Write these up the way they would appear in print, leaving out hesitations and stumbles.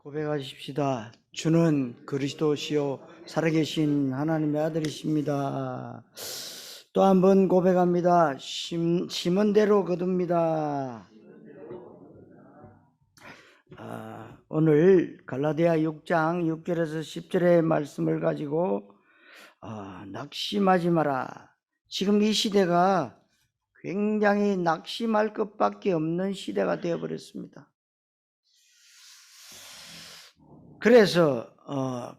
고백하십시다. 주는 그리스도시요 살아계신 하나님의 아들이십니다. 또 한 번 고백합니다. 심은 대로 거둡니다. 오늘 갈라디아 6장 6절에서 10절의 말씀을 가지고 낙심하지 마라. 지금 이 시대가 굉장히 낙심할 것밖에 없는 시대가 되어버렸습니다. 그래서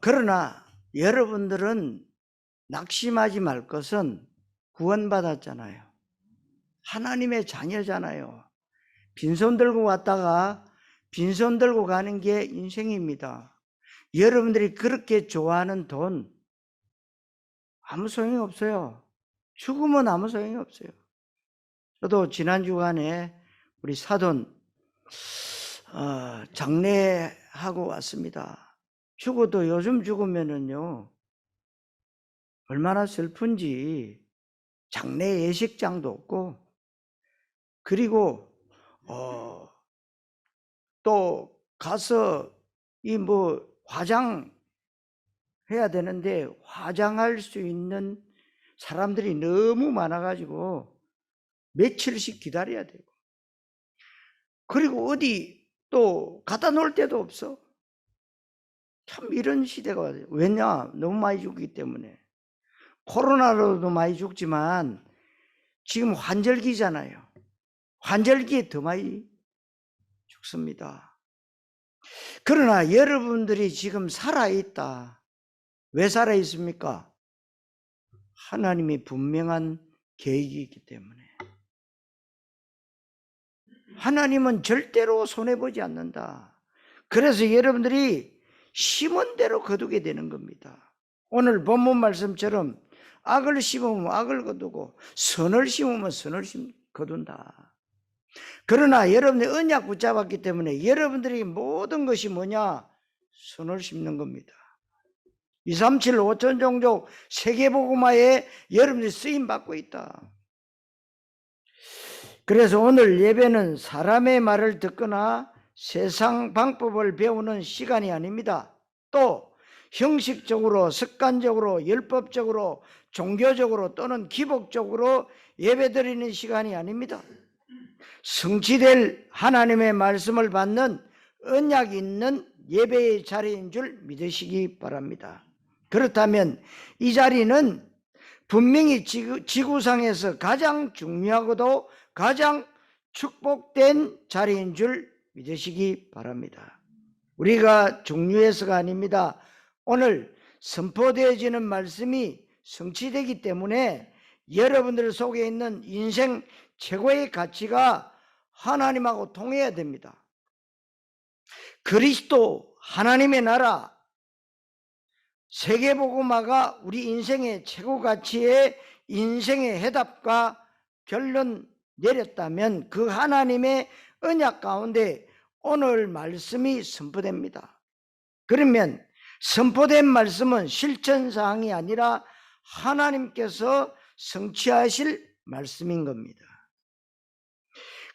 그러나 여러분들은 낙심하지 말 것은 구원받았잖아요. 하나님의 자녀잖아요. 빈손 들고 왔다가 빈손 들고 가는 게 인생입니다. 여러분들이 그렇게 좋아하는 돈 아무 소용이 없어요. 죽으면 아무 소용이 없어요. 저도 지난 주간에 우리 사돈 장례하고 왔습니다. 죽어도 요즘 죽으면은요 얼마나 슬픈지. 장례 예식장도 없고, 그리고 또 가서 화장 해야 되는데 화장할 수 있는 사람들이 너무 많아가지고 며칠씩 기다려야 되고, 그리고 어디 또 갖다 놓을 데도 없어. 참 이런 시대가 와요. 왜냐? 너무 많이 죽기 때문에. 코로나로도 많이 죽지만 지금 환절기잖아요. 환절기에 더 많이 죽습니다. 그러나 여러분들이 지금 살아있다. 왜 살아있습니까? 하나님이 분명한 계획이 있기 때문에. 하나님은 절대로 손해보지 않는다. 그래서 여러분들이 심은 대로 거두게 되는 겁니다. 오늘 본문 말씀처럼 악을 심으면 악을 거두고 선을 심으면 선을 거둔다. 그러나 여러분들이 언약 붙잡았기 때문에 여러분들이 모든 것이 뭐냐? 선을 심는 겁니다. 237 5천 종족 세계복음화에 여러분들이 쓰임받고 있다. 그래서 오늘 예배는 사람의 말을 듣거나 세상 방법을 배우는 시간이 아닙니다. 또 형식적으로, 습관적으로, 율법적으로, 종교적으로 또는 기복적으로 예배드리는 시간이 아닙니다. 성취될 하나님의 말씀을 받는 언약 있는 예배의 자리인 줄 믿으시기 바랍니다. 그렇다면 이 자리는 분명히 지구상에서 가장 중요하고도 가장 축복된 자리인 줄 믿으시기 바랍니다. 우리가 중요해서가 아닙니다. 오늘 선포되어지는 말씀이 성취되기 때문에 여러분들 속에 있는 인생 최고의 가치가 하나님하고 통해야 됩니다. 그리스도, 하나님의 나라, 세계복음화가 우리 인생의 최고 가치의 인생의 해답과 결론 내렸다면 그 하나님의 언약 가운데 오늘 말씀이 선포됩니다. 그러면 선포된 말씀은 실천사항이 아니라 하나님께서 성취하실 말씀인 겁니다.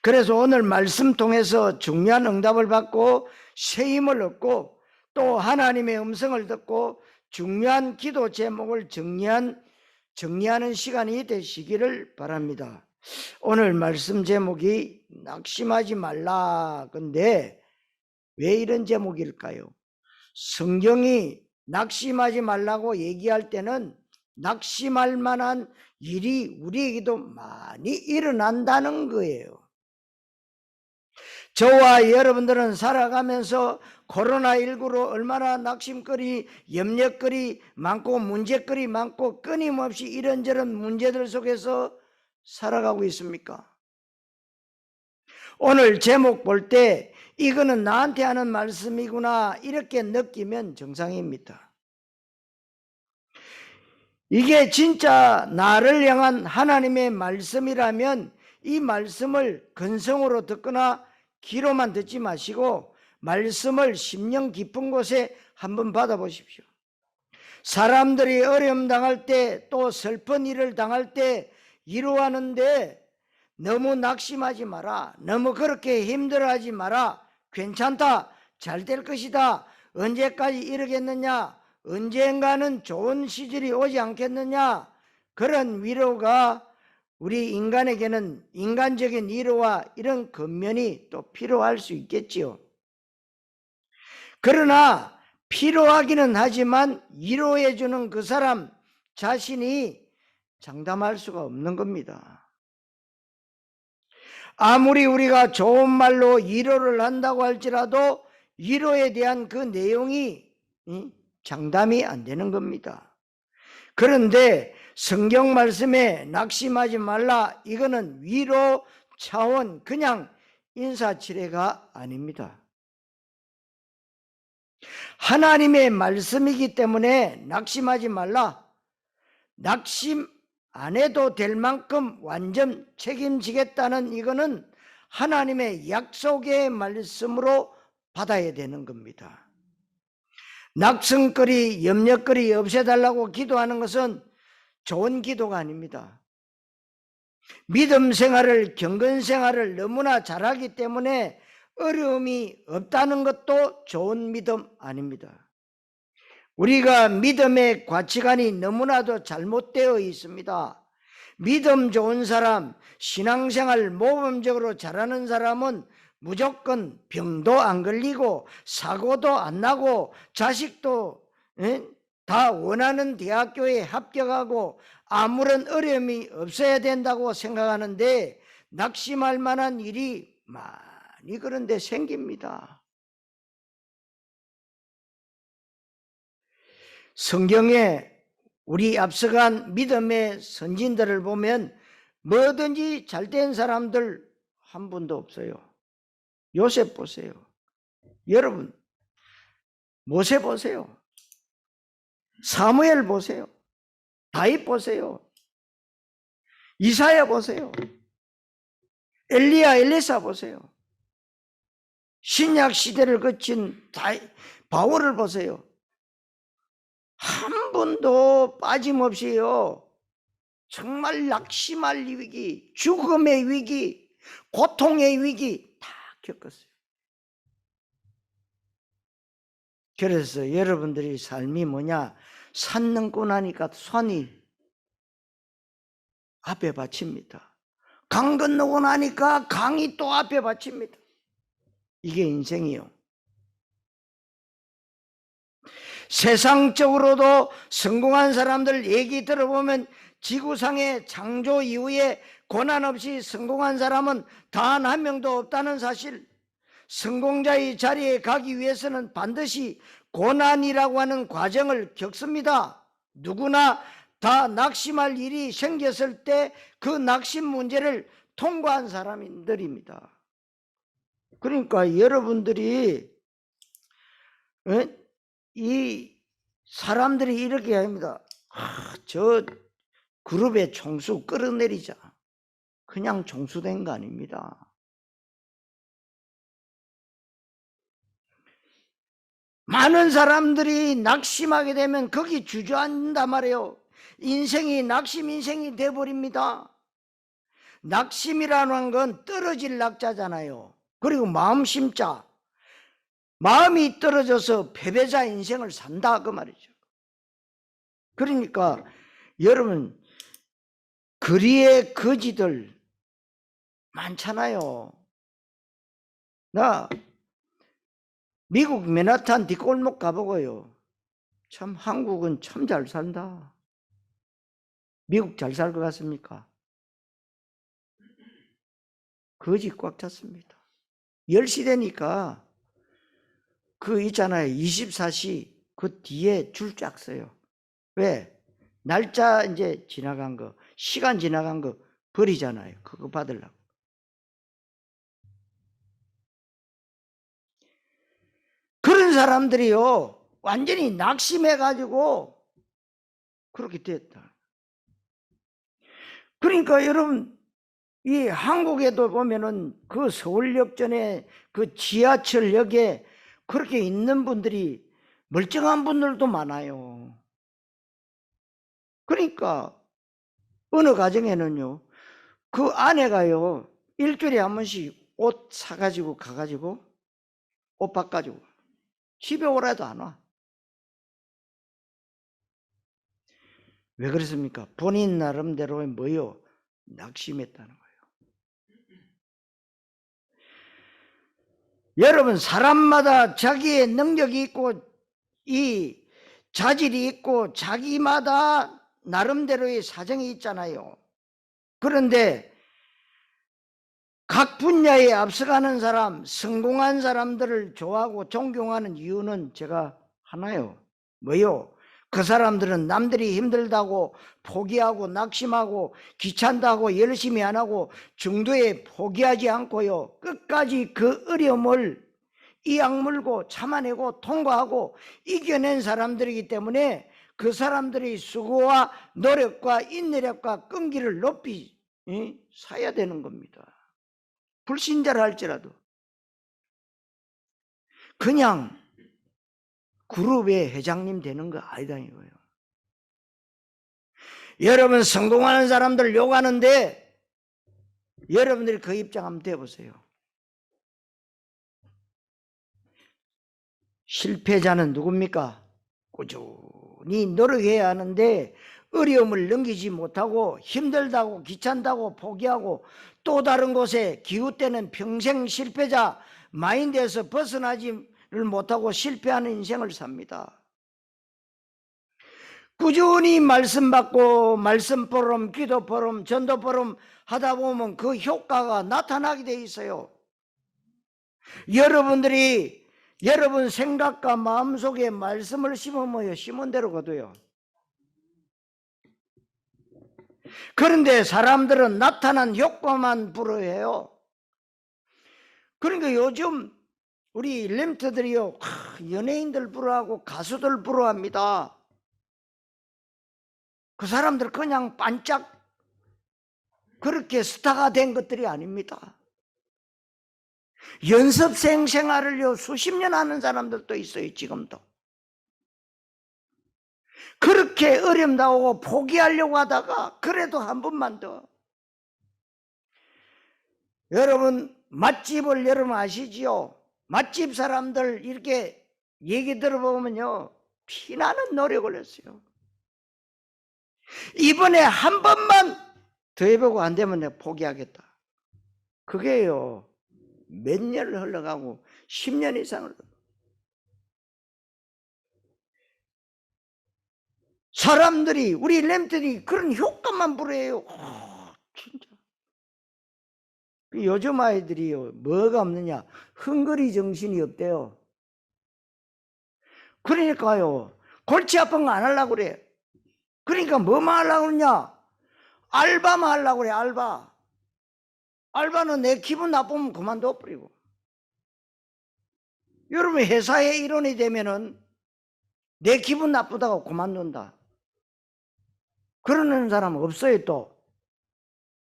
그래서 오늘 말씀 통해서 중요한 응답을 받고 새 힘을 얻고 또 하나님의 음성을 듣고 중요한 기도 제목을 정리하는 시간이 되시기를 바랍니다. 오늘 말씀 제목이 낙심하지 말라. 근데 왜 이런 제목일까요? 성경이 낙심하지 말라고 얘기할 때는 낙심할 만한 일이 우리에게도 많이 일어난다는 거예요. 저와 여러분들은 살아가면서 코로나19로 얼마나 낙심거리, 염려거리 많고 문제거리 많고 끊임없이 이런저런 문제들 속에서 살아가고 있습니까? 오늘 제목 볼 때 이거는 나한테 하는 말씀이구나 이렇게 느끼면 정상입니다. 이게 진짜 나를 향한 하나님의 말씀이라면 이 말씀을 근성으로 듣거나 귀로만 듣지 마시고 말씀을 심령 깊은 곳에 한번 받아보십시오. 사람들이 어려움 당할 때 또 슬픈 일을 당할 때 위로하는데 너무 낙심하지 마라. 너무 그렇게 힘들어하지 마라. 괜찮다. 잘 될 것이다. 언제까지 이러겠느냐? 언젠가는 좋은 시절이 오지 않겠느냐? 그런 위로가 우리 인간에게는 인간적인 위로와 이런 겉면이 또 필요할 수 있겠지요. 그러나 필요하기는 하지만 위로해주는 그 사람 자신이 장담할 수가 없는 겁니다. 아무리 우리가 좋은 말로 위로를 한다고 할지라도 위로에 대한 그 내용이 장담이 안 되는 겁니다. 그런데 성경 말씀에 낙심하지 말라, 이거는 위로 차원 그냥 인사치레가 아닙니다. 하나님의 말씀이기 때문에 낙심하지 말라. 낙심 안 해도 될 만큼 완전 책임지겠다는 이거는 하나님의 약속의 말씀으로 받아야 되는 겁니다. 낙성거리, 염려거리 없애달라고 기도하는 것은 좋은 기도가 아닙니다. 믿음 생활을, 경건 생활을 너무나 잘하기 때문에 어려움이 없다는 것도 좋은 믿음 아닙니다. 우리가 믿음의 가치관이 너무나도 잘못되어 있습니다. 믿음 좋은 사람, 신앙생활 모범적으로 잘하는 사람은 무조건 병도 안 걸리고 사고도 안 나고 자식도 다 원하는 대학교에 합격하고 아무런 어려움이 없어야 된다고 생각하는데 낙심할 만한 일이 많이 그런데 생깁니다. 성경에 우리 앞서간 믿음의 선진들을 보면 뭐든지 잘된 사람들 한 분도 없어요. 요셉 보세요. 여러분 모세 보세요. 사무엘 보세요. 다윗 보세요. 이사야 보세요. 엘리야 엘리사 보세요. 신약 시대를 거친 바울을 보세요. 한 번도 빠짐없이요, 정말 낙심할 위기, 죽음의 위기, 고통의 위기 다 겪었어요. 그래서 여러분들이 삶이 뭐냐, 산 넘고 나니까 산이 앞에 받칩니다. 강 건너고 나니까 강이 또 앞에 받칩니다. 이게 인생이요. 세상적으로도 성공한 사람들 얘기 들어보면 지구상의 창조 이후에 고난 없이 성공한 사람은 단 한 명도 없다는 사실, 성공자의 자리에 가기 위해서는 반드시 고난이라고 하는 과정을 겪습니다. 누구나 다 낙심할 일이 생겼을 때 그 낙심 문제를 통과한 사람들입니다. 그러니까 여러분들이 이 사람들이 이렇게 합니다. 저 그룹의 총수 끌어내리자. 그냥 총수된 거 아닙니다. 많은 사람들이 낙심하게 되면 거기 주저앉는단 말이에요. 인생이 낙심 인생이 돼버립니다. 낙심이라는 건 떨어질 낙자잖아요. 그리고 마음심자, 마음이 떨어져서 패배자 인생을 산다 그 말이죠. 그러니까 여러분 거리의 거지들 많잖아요. 나 미국 맨하탄 뒷골목 가보고요, 참 한국은 참 잘 산다. 미국 잘 살 것 같습니까? 거지 꽉 찼습니다. 10시 되니까 그 있잖아요, 24시 그 뒤에 줄 쫙 서요. 왜? 날짜 이제 지나간 거, 시간 지나간 거 버리잖아요. 그거 받으려고. 그런 사람들이요, 완전히 낙심해가지고 그렇게 됐다. 그러니까 여러분, 이 한국에도 보면은 그 서울역전에 그 지하철역에 그렇게 있는 분들이 멀쩡한 분들도 많아요. 그러니까 어느 가정에는요, 그 아내가요 일주일에 한 번씩 옷 사가지고 가가지고 옷 바꿔주고, 집에 오라도 안 와. 왜 그렇습니까? 본인 나름대로의 뭐요? 낙심했다는 거예요. 여러분, 사람마다 자기의 능력이 있고 이 자질이 있고 자기마다 나름대로의 사정이 있잖아요. 그런데 각 분야에 앞서가는 사람, 성공한 사람들을 좋아하고 존경하는 이유는 제가 하나요. 뭐요? 그 사람들은 남들이 힘들다고 포기하고 낙심하고 귀찮다고 열심히 안 하고 중도에 포기하지 않고요, 끝까지 그 어려움을 이악물고 참아내고 통과하고 이겨낸 사람들이기 때문에 그 사람들의 수고와 노력과 인내력과 끈기를 높이 사야 되는 겁니다. 불신자라 할지라도. 그냥 그룹의 회장님 되는 거 아니다 이거예요. 여러분, 성공하는 사람들 욕하는데 여러분들이 그 입장 한번 돼보세요. 실패자는 누굽니까? 꾸준히 노력해야 하는데 어려움을 넘기지 못하고 힘들다고 귀찮다고 포기하고 또 다른 곳에 기웃대는 평생 실패자 마인드에서 벗어나지를 못하고 실패하는 인생을 삽니다. 꾸준히 말씀 받고 말씀 포럼, 기도 포럼, 전도 포럼 하다 보면 그 효과가 나타나게 돼 있어요. 여러분들이 여러분 생각과 마음속에 말씀을 심으면 심은 대로 거둬요. 그런데 사람들은 나타난 효과만 부러워해요. 그러니까 요즘 우리 렘트들이요, 연예인들 부러워하고 가수들 부러워합니다. 그 사람들 그냥 반짝 그렇게 스타가 된 것들이 아닙니다. 연습생 생활을요 수십 년 하는 사람들도 있어요. 지금도 그렇게 어렵다고 포기하려고 하다가 그래도 한 번만 더. 여러분, 맛집을 여러분 아시지요? 맛집 사람들 이렇게 얘기 들어보면요 피나는 노력을 했어요. 이번에 한 번만 더 해보고 안 되면 내가 포기하겠다. 그게요 몇 년을 흘러가고 10년 이상을 흘러가고. 사람들이 우리 렘들이 그런 효과만 부려요. 진짜 요즘 아이들이요 뭐가 없느냐, 흥거리 정신이 없대요. 그러니까요 골치 아픈 거 안 하려고 그래. 그러니까 뭐만 하려고 그러냐, 알바만 하려고 그래. 알바는 내 기분 나쁘면 그만둬 버리고. 여러분, 회사의 일원이 되면은 내 기분 나쁘다고 그만둔다 그러는 사람 없어요. 또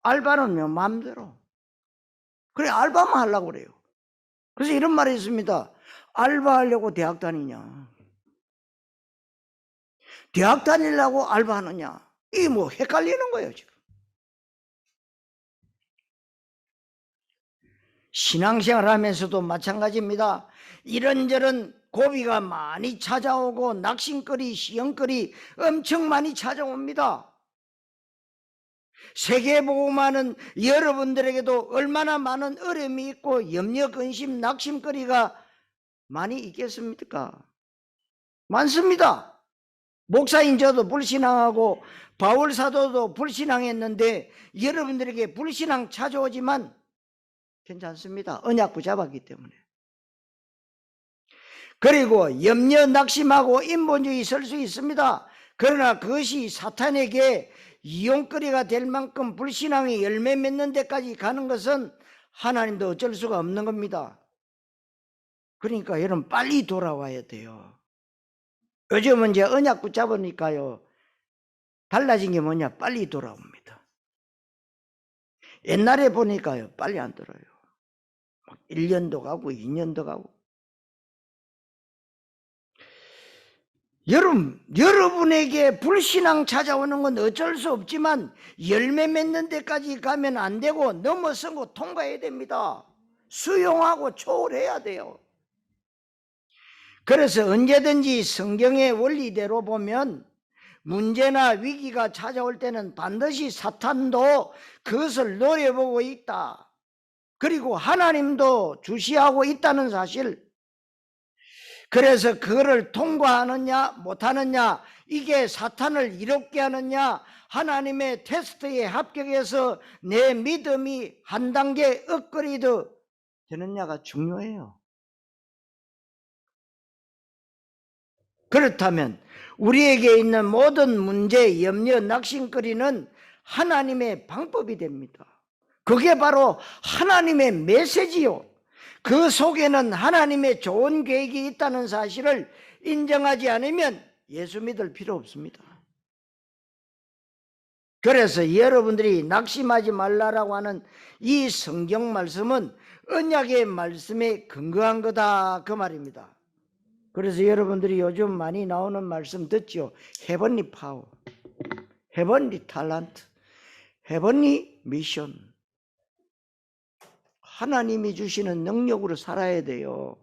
알바는 마음대로. 그래, 알바만 하려고 그래요. 그래서 이런 말이 있습니다. 알바하려고 대학 다니냐, 대학 다니려고 알바하느냐, 이게 뭐 헷갈리는 거예요. 지금 신앙생활 하면서도 마찬가지입니다. 이런저런 고비가 많이 찾아오고 낙심거리, 시험거리 엄청 많이 찾아옵니다. 세계복음화는 여러분들에게도 얼마나 많은 어려움이 있고 염려, 근심, 낙심거리가 많이 있겠습니까? 많습니다. 목사인 저도 불신앙하고 바울 사도도 불신앙했는데 여러분들에게 불신앙 찾아오지만 괜찮습니다. 언약 붙잡았기 때문에. 그리고 염려, 낙심하고 인본주의 있을 수 있습니다. 그러나 그것이 사탄에게 이용거리가 될 만큼 불신앙이 열매 맺는 데까지 가는 것은 하나님도 어쩔 수가 없는 겁니다. 그러니까 여러분 빨리 돌아와야 돼요. 요즘은 이제 언약 붙잡으니까요 달라진 게 뭐냐, 빨리 돌아옵니다. 옛날에 보니까요 빨리 안 돌아요. 1년도 가고 2년도 가고. 여러분에게 불신앙 찾아오는 건 어쩔 수 없지만 열매 맺는 데까지 가면 안 되고 넘어서고 통과해야 됩니다. 수용하고 초월해야 돼요. 그래서 언제든지 성경의 원리대로 보면 문제나 위기가 찾아올 때는 반드시 사탄도 그것을 노려보고 있다. 그리고 하나님도 주시하고 있다는 사실. 그래서 그거를 통과하느냐 못하느냐, 이게 사탄을 이롭게 하느냐, 하나님의 테스트에 합격해서 내 믿음이 한 단계 업그레이드 되느냐가 중요해요. 그렇다면 우리에게 있는 모든 문제, 염려, 낙심거리는 하나님의 방법이 됩니다. 그게 바로 하나님의 메시지요. 그 속에는 하나님의 좋은 계획이 있다는 사실을 인정하지 않으면 예수 믿을 필요 없습니다. 그래서 여러분들이 낙심하지 말라라고 하는 이 성경 말씀은 언약의 말씀에 근거한 거다, 그 말입니다. 그래서 여러분들이 요즘 많이 나오는 말씀 듣죠. 헤븐리 파워, 헤븐리 탤런트, 헤븐리 미션. 하나님이 주시는 능력으로 살아야 돼요.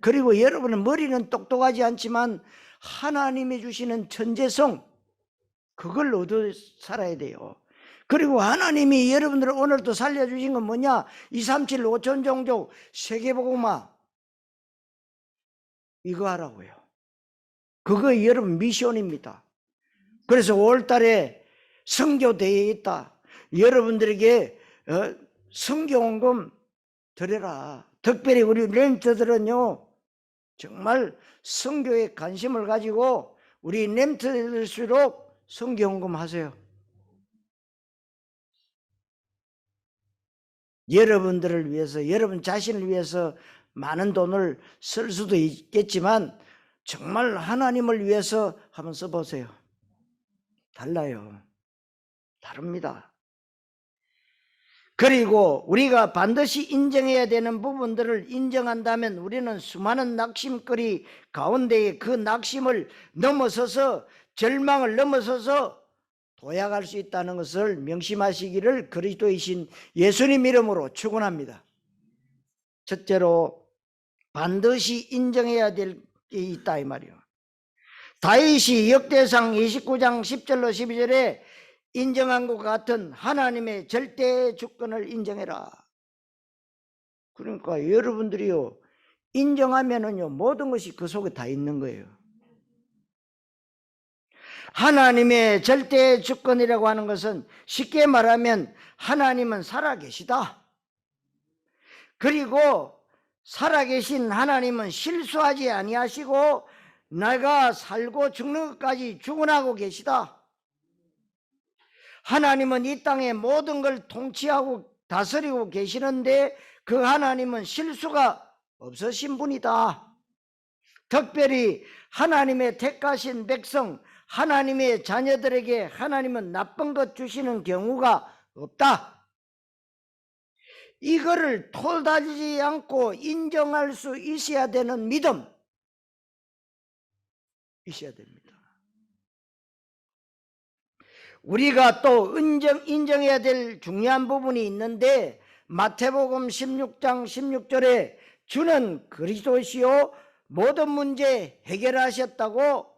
그리고 여러분은 머리는 똑똑하지 않지만 하나님이 주시는 천재성, 그걸 얻어 살아야 돼요. 그리고 하나님이 여러분들을 오늘도 살려주신 건 뭐냐? 237 5천 종족 세계복음화 이거 하라고요. 그거 여러분 미션입니다. 그래서 5월달에 선교대회에 있다. 여러분들에게 선교원금 드려라. 특별히 우리 렘트들은요, 정말 선교에 관심을 가지고 우리 렘트들일수록 선교원금 하세요. 여러분들을 위해서, 여러분 자신을 위해서 많은 돈을 쓸 수도 있겠지만 정말 하나님을 위해서 한번 써보세요. 달라요. 다릅니다. 그리고 우리가 반드시 인정해야 되는 부분들을 인정한다면 우리는 수많은 낙심거리 가운데에 그 낙심을 넘어서서, 절망을 넘어서서 도약할 수 있다는 것을 명심하시기를 그리스도이신 예수님 이름으로 축원합니다. 첫째로 반드시 인정해야 될 게 있다 이 말이요. 다윗이 역대상 29장 10절로 12절에 인정한 것 같은 하나님의 절대 주권을 인정해라. 그러니까 여러분들이요, 인정하면은요 모든 것이 그 속에 다 있는 거예요. 하나님의 절대 주권이라고 하는 것은 쉽게 말하면 하나님은 살아계시다. 그리고 살아계신 하나님은 실수하지 아니하시고 내가 살고 죽는 것까지 주권하고 계시다. 하나님은 이 땅의 모든 걸 통치하고 다스리고 계시는데 그 하나님은 실수가 없으신 분이다. 특별히 하나님의 택하신 백성, 하나님의 자녀들에게 하나님은 나쁜 것 주시는 경우가 없다. 이거를 토달지 않고 인정할 수 있어야 되는 믿음 있어야 됩니다. 우리가 또 인정해야 될 중요한 부분이 있는데 마태복음 16장 16절에 주는 그리스도시요 모든 문제 해결하셨다고,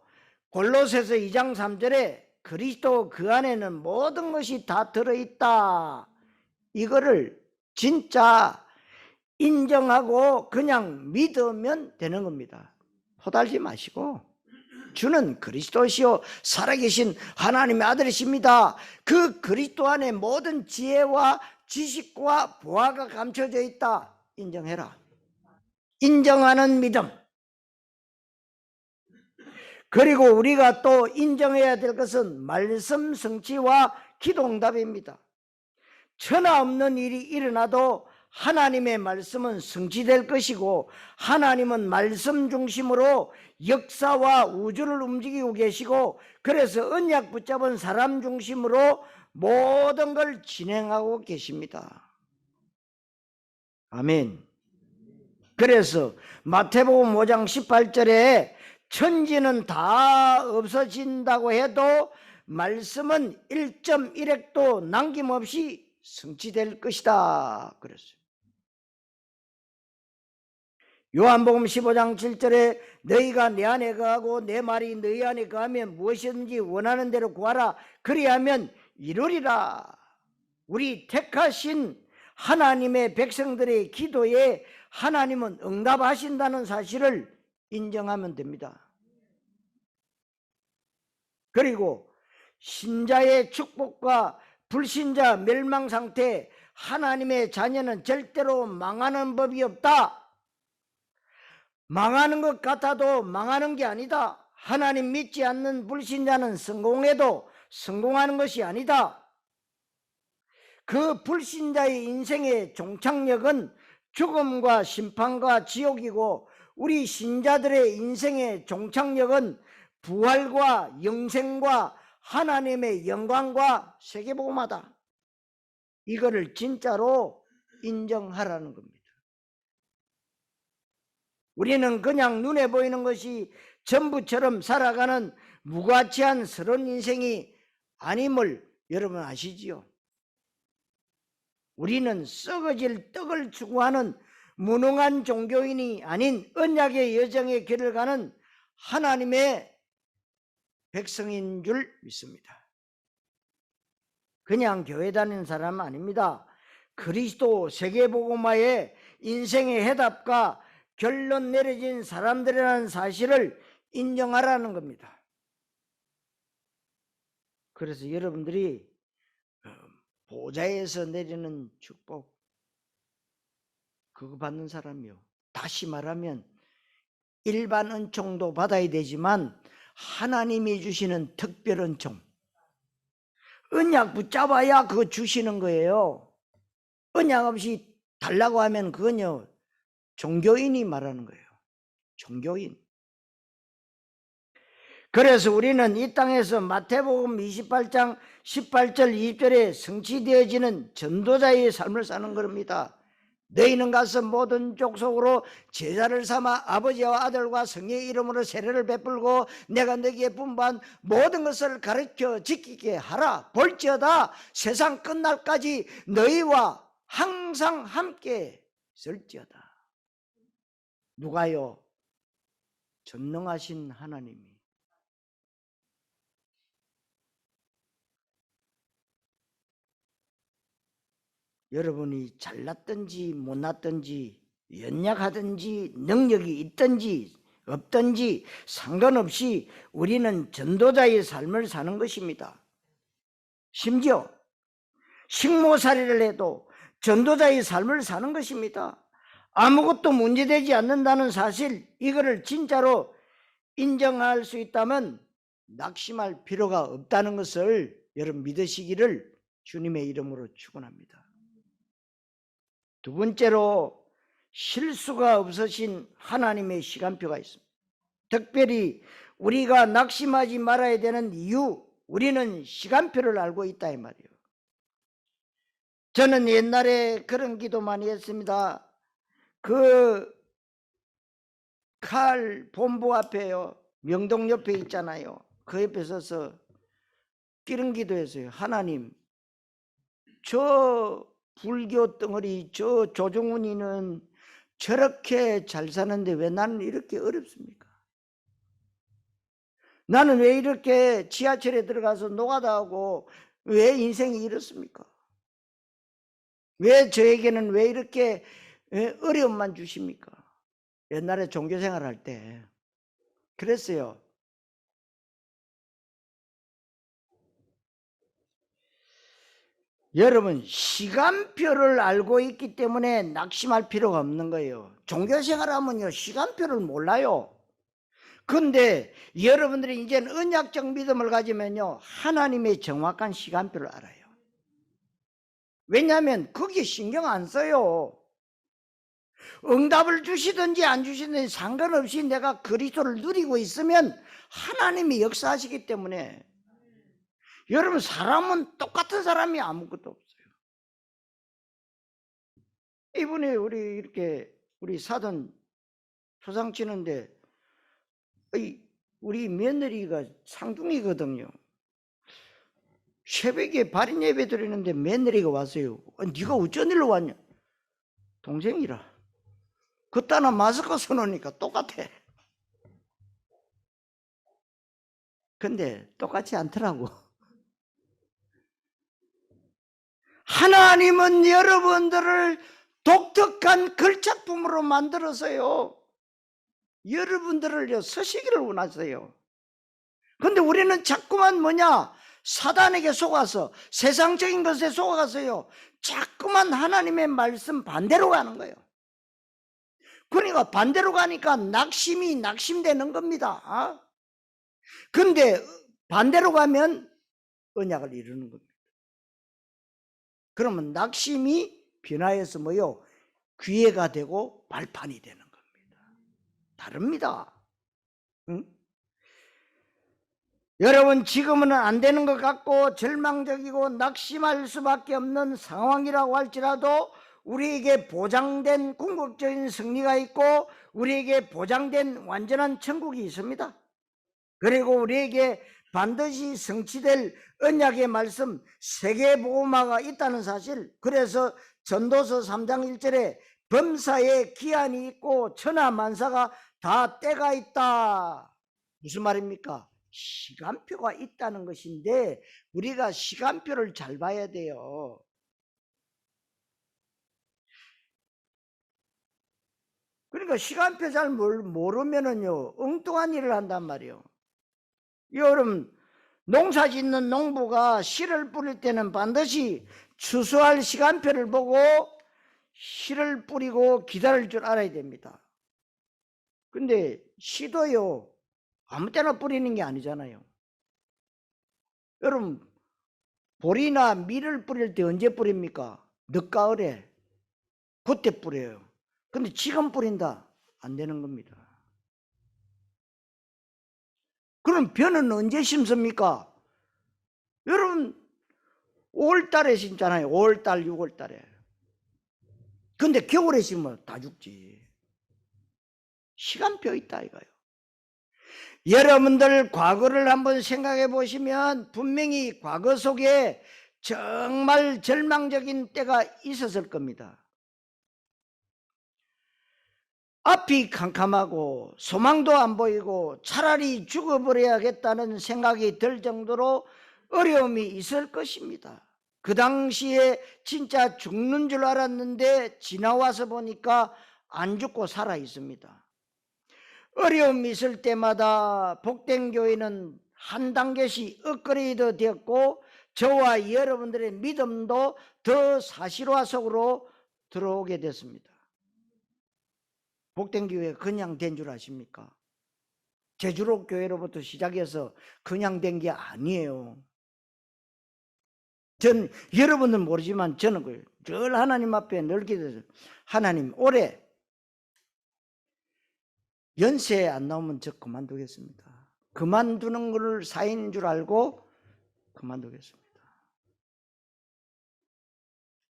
골로새서 2장 3절에 그리스도 그 안에는 모든 것이 다 들어있다. 이거를 진짜 인정하고 그냥 믿으면 되는 겁니다. 토달지 마시고 주는 그리스도시요 살아계신 하나님의 아들이십니다. 그 그리스도 안에 모든 지혜와 지식과 보화가 감춰져 있다. 인정해라. 인정하는 믿음. 그리고 우리가 또 인정해야 될 것은 말씀 성취와 기도 응답입니다. 천하 없는 일이 일어나도 하나님의 말씀은 성취될 것이고 하나님은 말씀 중심으로 역사와 우주를 움직이고 계시고, 그래서 언약 붙잡은 사람 중심으로 모든 걸 진행하고 계십니다. 아멘. 그래서 마태복음 5장 18절에 천지는 다 없어진다고 해도 말씀은 1.1획도 남김없이 성취될 것이다 그랬어요. 요한복음 15장 7절에 너희가 내 안에 거하고 내 말이 너희 안에 거하면 무엇이든지 원하는 대로 구하라. 그리하면 이루리라. 우리 택하신 하나님의 백성들의 기도에 하나님은 응답하신다는 사실을 인정하면 됩니다. 그리고 신자의 축복과 불신자 멸망 상태, 하나님의 자녀는 절대로 망하는 법이 없다. 망하는 것 같아도 망하는 게 아니다. 하나님 믿지 않는 불신자는 성공해도 성공하는 것이 아니다. 그 불신자의 인생의 종착역은 죽음과 심판과 지옥이고, 우리 신자들의 인생의 종착역은 부활과 영생과 하나님의 영광과 세계복음화다. 이거를 진짜로 인정하라는 겁니다. 우리는 그냥 눈에 보이는 것이 전부처럼 살아가는 무가치한 서러운 인생이 아님을 여러분 아시지요? 우리는 썩어질 떡을 추구하는 무능한 종교인이 아닌 언약의 여정의 길을 가는 하나님의 백성인 줄 믿습니다. 그냥 교회 다니는 사람 아닙니다. 그리스도 세계복음화의 인생의 해답과 결론 내려진 사람들이라는 사실을 인정하라는 겁니다. 그래서 여러분들이 보좌에서 내리는 축복, 그거 받는 사람이요. 다시 말하면 일반 은총도 받아야 되지만 하나님이 주시는 특별 은총, 언약 붙잡아야 그거 주시는 거예요. 언약 없이 달라고 하면 그건요, 종교인이 말하는 거예요. 종교인. 그래서 우리는 이 땅에서 마태복음 28장 18절 20절에 성취되어지는 전도자의 삶을 사는 겁니다. 너희는 가서 모든 족속으로 제자를 삼아 아버지와 아들과 성령의 이름으로 세례를 베풀고 내가 너희에게 분부한 모든 것을 가르쳐 지키게 하라. 볼지어다 세상 끝날까지 너희와 항상 함께 있을지어다. 누가요? 전능하신 하나님이. 여러분이 잘났든지 못났든지 연약하든지 능력이 있든지 없든지 상관없이 우리는 전도자의 삶을 사는 것입니다. 심지어 식모살이를 해도 전도자의 삶을 사는 것입니다. 아무것도 문제되지 않는다는 사실, 이거를 진짜로 인정할 수 있다면 낙심할 필요가 없다는 것을 여러분 믿으시기를 주님의 이름으로 축원합니다. 두 번째로 실수가 없으신 하나님의 시간표가 있습니다. 특별히 우리가 낙심하지 말아야 되는 이유, 우리는 시간표를 알고 있다 이 말이에요. 저는 옛날에 그런 기도 많이 했습니다. 그 칼 본부 앞에요, 명동 옆에 있잖아요. 그 옆에 서서 이런 기도했어요. 하나님, 저 불교 덩어리 저 조중훈이는 저렇게 잘 사는데 왜 나는 이렇게 어렵습니까? 나는 왜 이렇게 지하철에 들어가서 노가다 하고 왜 인생이 이렇습니까? 왜 저에게는 왜 이렇게 어려움만 주십니까? 옛날에 종교생활 할 때 그랬어요. 여러분, 시간표를 알고 있기 때문에 낙심할 필요가 없는 거예요. 종교생활 하면요, 시간표를 몰라요. 근데 여러분들이 이제는 언약적 믿음을 가지면요, 하나님의 정확한 시간표를 알아요. 왜냐하면 거기에 신경 안 써요. 응답을 주시든지 안 주시든지 상관없이 내가 그리스도를 누리고 있으면 하나님이 역사하시기 때문에. 여러분, 사람은 똑같은 사람이 아무것도 없어요. 이번에 우리 사돈 초상 치는데 우리 며느리가 상중이거든요. 새벽에 발인 예배 드리는데 며느리가 왔어요. 네가 어쩐 일로 왔냐? 동생이라. 그따나 마스크 써놓으니까 똑같아. 근데 똑같지 않더라고. 하나님은 여러분들을 독특한 걸작품으로 만들어서요, 여러분들을 서시기를 원하세요. 근데 우리는 자꾸만 뭐냐, 사단에게 속아서, 세상적인 것에 속아서요, 자꾸만 하나님의 말씀 반대로 가는 거예요. 그러니까 반대로 가니까 낙심되는 겁니다. 근데 반대로 가면 언약을 이루는 겁니다. 그러면 낙심이 변화해서 뭐요? 기회가 되고 발판이 되는 겁니다. 다릅니다. 응? 여러분, 지금은 안 되는 것 같고 절망적이고 낙심할 수밖에 없는 상황이라고 할지라도 우리에게 보장된 궁극적인 승리가 있고 우리에게 보장된 완전한 천국이 있습니다. 그리고 우리에게 반드시 성취될 언약의 말씀 세계복음화가 있다는 사실, 그래서 전도서 3장 1절에 범사에 기한이 있고 천하만사가 다 때가 있다. 무슨 말입니까? 시간표가 있다는 것인데 우리가 시간표를 잘 봐야 돼요. 그러니까 시간표 잘 모르면은요, 엉뚱한 일을 한단 말이에요. 여러분, 농사 짓는 농부가 씨를 뿌릴 때는 반드시 추수할 시간표를 보고 씨를 뿌리고 기다릴 줄 알아야 됩니다. 근데 씨도요, 아무 때나 뿌리는 게 아니잖아요. 여러분, 보리나 밀을 뿌릴 때 언제 뿌립니까? 늦가을에. 그때 뿌려요. 근데 지금 뿌린다? 안 되는 겁니다. 그럼 벼는 언제 심습니까? 여러분, 5월달에 심잖아요. 5월달, 6월달에. 근데 겨울에 심으면 다 죽지. 시간표 있다 이거예요. 여러분들 과거를 한번 생각해 보시면 분명히 과거 속에 정말 절망적인 때가 있었을 겁니다. 앞이 캄캄하고 소망도 안 보이고 차라리 죽어버려야겠다는 생각이 들 정도로 어려움이 있을 것입니다. 그 당시에 진짜 죽는 줄 알았는데 지나와서 보니까 안 죽고 살아 있습니다. 어려움이 있을 때마다 복된 교회는 한 단계씩 업그레이드 되었고 저와 여러분들의 믿음도 더 사실화 속으로 들어오게 됐습니다. 복된 교회가 그냥 된 줄 아십니까? 제주로 교회로부터 시작해서 그냥 된 게 아니에요. 전 여러분은 모르지만 저는 늘 하나님 앞에 늘 기도해서 하나님, 올해 연세에 안 나오면 저 그만두겠습니다. 그만두는 것을 사인인 줄 알고 그만두겠습니다.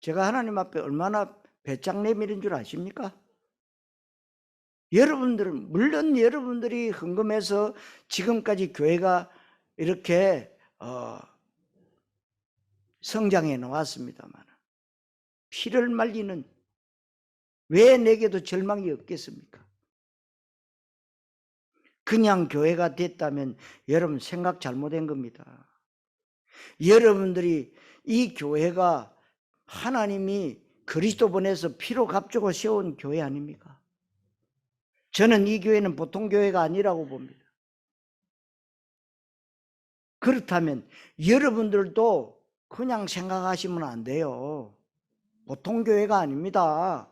제가 하나님 앞에 얼마나 배짱 내밀인 줄 아십니까? 여러분들은, 물론 여러분들이 헌금해서 지금까지 교회가 이렇게 성장해 나왔습니다만 피를 말리는, 왜 내게도 절망이 없겠습니까? 그냥 교회가 됐다면 여러분 생각 잘못한 겁니다. 여러분들이 이 교회가 하나님이 그리스도 보내서 피로 값주고 세운 교회 아닙니까? 저는 이 교회는 보통 교회가 아니라고 봅니다. 그렇다면 여러분들도 그냥 생각하시면 안 돼요. 보통 교회가 아닙니다.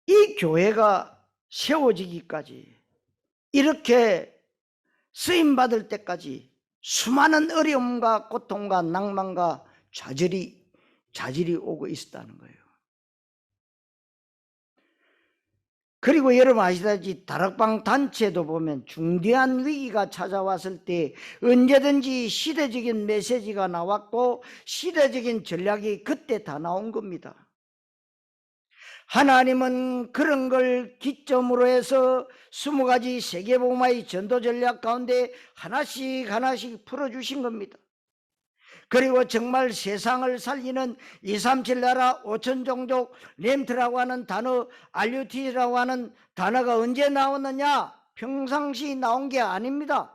이 교회가 세워지기까지, 이렇게 쓰임받을 때까지 수많은 어려움과 고통과 낭만과 좌절이 오고 있었다는 거예요. 그리고 여러분 아시다시피 다락방 단체도 보면 중대한 위기가 찾아왔을 때 언제든지 시대적인 메시지가 나왔고 시대적인 전략이 그때 다 나온 겁니다. 하나님은 그런 걸 기점으로 해서 20가지 세계복음화의 전도 전략 가운데 하나씩 하나씩 풀어주신 겁니다. 그리고 정말 세상을 살리는 237 나라 5천 종족 렘트라고 하는 단어, RUT라고 하는 단어가 언제 나왔느냐? 평상시 나온 게 아닙니다.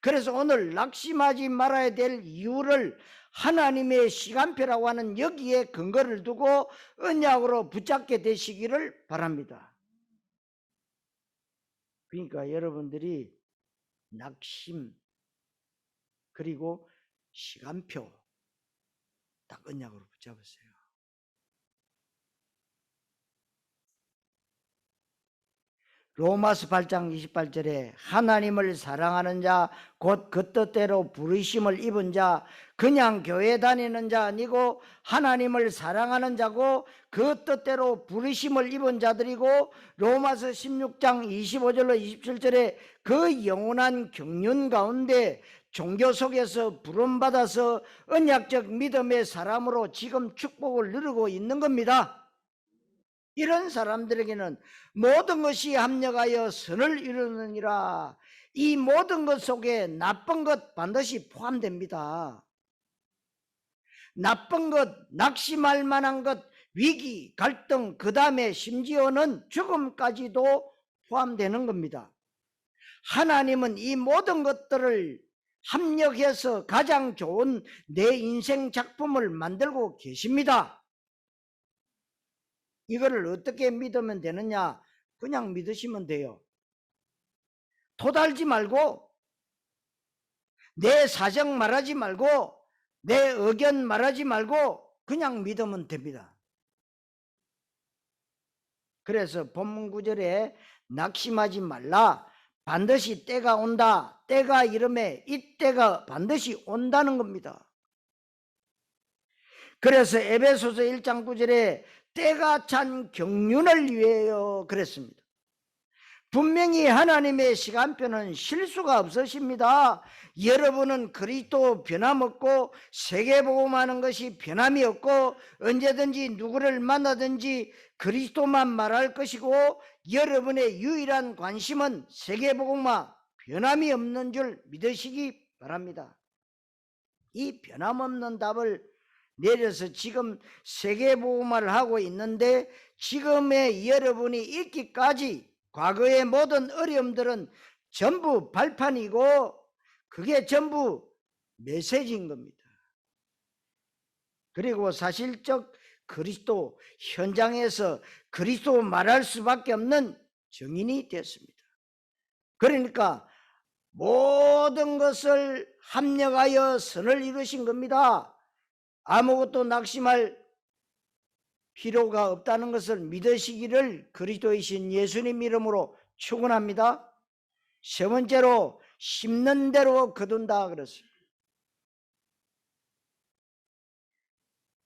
그래서 오늘 낙심하지 말아야 될 이유를 하나님의 시간표라고 하는 여기에 근거를 두고 언약으로 붙잡게 되시기를 바랍니다. 그러니까 여러분들이 낙심 그리고 시간표 딱 언약으로 붙잡으세요. 로마서 8장 28절에 하나님을 사랑하는 자 곧 그 뜻대로 부르심을 입은 자 그냥 교회 다니는 자 아니고 하나님을 사랑하는 자고 그 뜻대로 부르심을 입은 자들이고 로마서 16장 25절로 27절에 그 영원한 경륜 가운데 종교 속에서 부름받아서 언약적 믿음의 사람으로 지금 축복을 누리고 있는 겁니다. 이런 사람들에게는 모든 것이 합력하여 선을 이루느니라. 이 모든 것 속에 나쁜 것 반드시 포함됩니다. 나쁜 것, 낙심할 만한 것, 위기, 갈등, 그 다음에 심지어는 죽음까지도 포함되는 겁니다. 하나님은 이 모든 것들을 합력해서 가장 좋은 내 인생 작품을 만들고 계십니다. 이거를 어떻게 믿으면 되느냐? 그냥 믿으시면 돼요. 토달지 말고 내 사정 말하지 말고 내 의견 말하지 말고 그냥 믿으면 됩니다. 그래서 본문 구절에 낙심하지 말라. 반드시 때가 온다. 때가 이름에 이 때가 반드시 온다는 겁니다. 그래서 에베소서 1장 9절에 때가 찬 경륜을 위하여 그랬습니다. 분명히 하나님의 시간표는 실수가 없으십니다. 여러분은 그리스도 변함없고 세계복음하는 것이 변함이 없고 언제든지 누구를 만나든지 그리스도만 말할 것이고 여러분의 유일한 관심은 세계복음화 변함이 없는 줄 믿으시기 바랍니다. 이 변함없는 답을 내려서 지금 세계복음화를 하고 있는데 지금의 여러분이 있기까지 과거의 모든 어려움들은 전부 발판이고 그게 전부 메시지인 겁니다. 그리고 사실적 그리스도 현장에서 그리스도 말할 수밖에 없는 증인이 됐습니다. 그러니까 모든 것을 합력하여 선을 이루신 겁니다. 아무것도 낙심할 필요가 없다는 것을 믿으시기를 그리스도이신 예수님 이름으로 축원합니다. 세 번째로 심는 대로 거둔다 그랬습니다.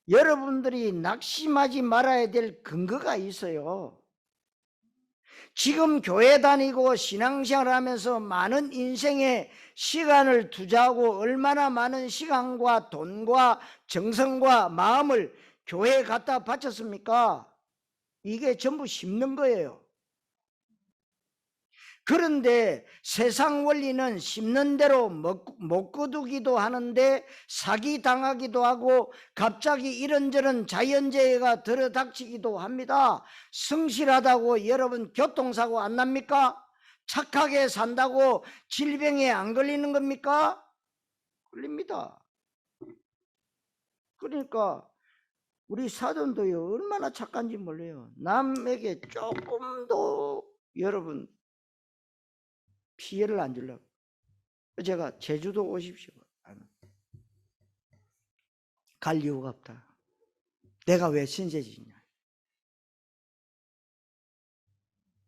여러분들이 낙심하지 말아야 될 근거가 있어요. 지금 교회 다니고 신앙생활 하면서 많은 인생의 시간을 투자하고 얼마나 많은 시간과 돈과 정성과 마음을 교회에 갖다 바쳤습니까? 이게 전부 심는 거예요. 그런데 세상 원리는 심는 대로 못 거두기도 하는데 사기당하기도 하고 갑자기 이런저런 자연재해가 들어닥치기도 합니다. 성실하다고 여러분 교통사고 안 납니까? 착하게 산다고 질병에 안 걸리는 겁니까? 걸립니다. 그러니까 우리 사돈도요 얼마나 착한지 몰라요. 남에게 조금도 여러분 피해를 안 주려고. 제가 제주도 오십시오. 갈 이유가 없다. 내가 왜 신세지냐.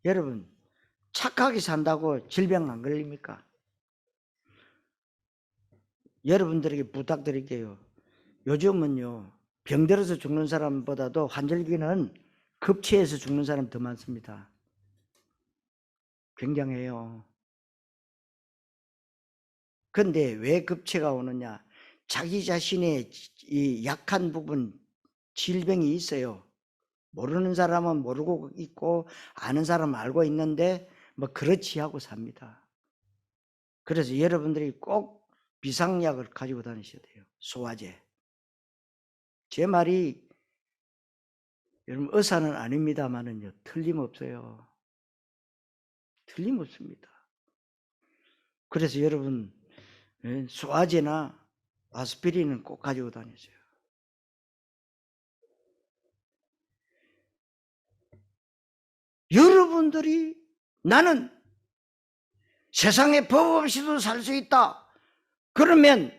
여러분 착하게 산다고 질병 안 걸립니까? 여러분들에게 부탁드릴게요. 요즘은요 병들어서 죽는 사람보다도 환절기는 급체해서 죽는 사람 더 많습니다. 굉장해요. 근데 왜 급체가 오느냐? 자기 자신의 이 약한 부분 질병이 있어요. 모르는 사람은 모르고 있고 아는 사람은 알고 있는데 뭐 그렇지 하고 삽니다. 그래서 여러분들이 꼭 비상약을 가지고 다니셔야 돼요. 소화제. 제 말이 여러분 의사는 아닙니다만은요, 틀림없어요. 틀림없습니다. 그래서 여러분 소화제나 아스피린은 꼭 가지고 다니세요. 여러분들이 나는 세상에 법 없이도 살 수 있다. 그러면